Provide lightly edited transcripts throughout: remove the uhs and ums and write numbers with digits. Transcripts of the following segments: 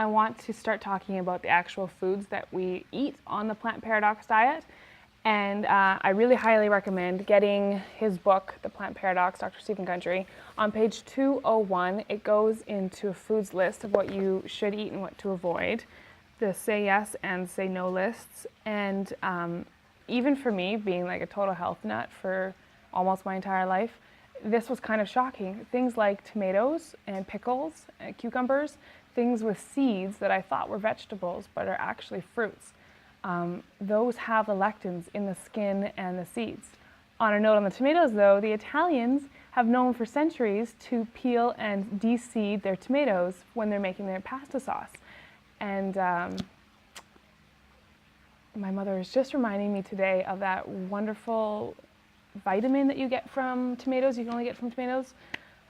I want to start talking about the actual foods that we eat on the Plant Paradox diet. And I really highly recommend getting his book, The Plant Paradox, Dr. Stephen Gundry. On page 201, it goes into a foods list of what you should eat and what to avoid, the say yes and say no lists. And even for me, being like a total health nut for almost my entire life, this was kind of shocking. Things like tomatoes and pickles and cucumbers, things with seeds that I thought were vegetables but are actually fruits. Those have the lectins in the skin and the seeds. On a note on the tomatoes though, the Italians have known for centuries to peel and de-seed their tomatoes when they're making their pasta sauce. And my mother is just reminding me today of that wonderful vitamin that you get from tomatoes. You can only get from tomatoes.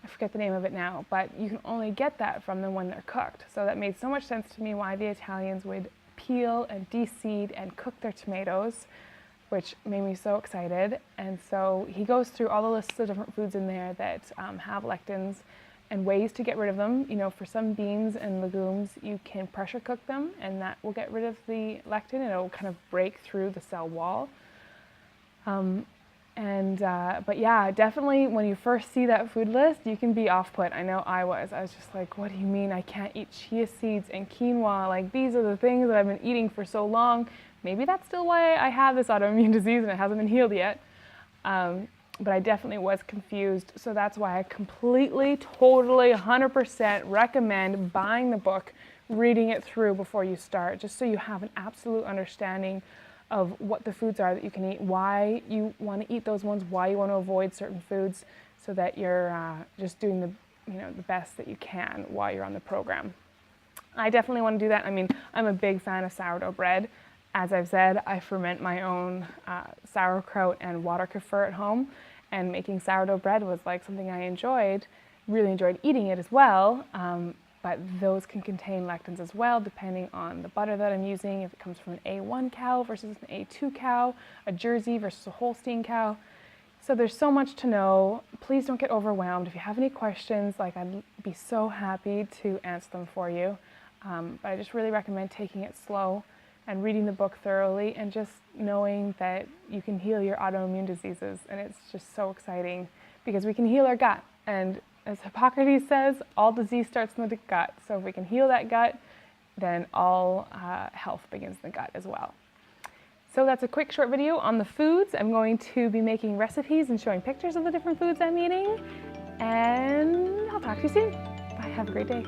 I forget the name of it now, but you can only get that from them when they're cooked. So that made so much sense to me why the Italians would peel and de-seed and cook their tomatoes, which made me so excited. And so he goes through all the lists of different foods in there that have lectins and ways to get rid of them. You know, for some beans and legumes, you can pressure cook them and that will get rid of the lectin. It'll kind of break through the cell wall. But yeah, definitely when you first see that food list, you can be off-put. I know I was just like, what do you mean I can't eat chia seeds and quinoa? Like, these are the things that I've been eating for so long. Maybe that's still why I have this autoimmune disease and it hasn't been healed yet. But I definitely was confused. So that's why I completely, totally, 100% recommend buying the book, reading it through before you start, just so you have an absolute understanding of what the foods are that you can eat, why you want to eat those ones, why you want to avoid certain foods, so that you're just doing the best that you can while you're on the program. I definitely want to do that. I mean, I'm a big fan of sourdough bread. As I've said, I ferment my own sauerkraut and water kefir at home, and making sourdough bread was like something I enjoyed, really enjoyed eating it as well. But those can contain lectins as well, depending on the butter that I'm using, if it comes from an A1 cow versus an A2 cow, a Jersey versus a Holstein cow. So there's so much to know. Please don't get overwhelmed. If you have any questions, like, I'd be so happy to answer them for you. But I just really recommend taking it slow and reading the book thoroughly and just knowing that you can heal your autoimmune diseases. And it's just so exciting because we can heal our gut. And as Hippocrates says, all disease starts in the gut. So if we can heal that gut, then all health begins in the gut as well. So that's a quick short video on the foods. I'm going to be making recipes and showing pictures of the different foods I'm eating. And I'll talk to you soon. Bye, have a great day.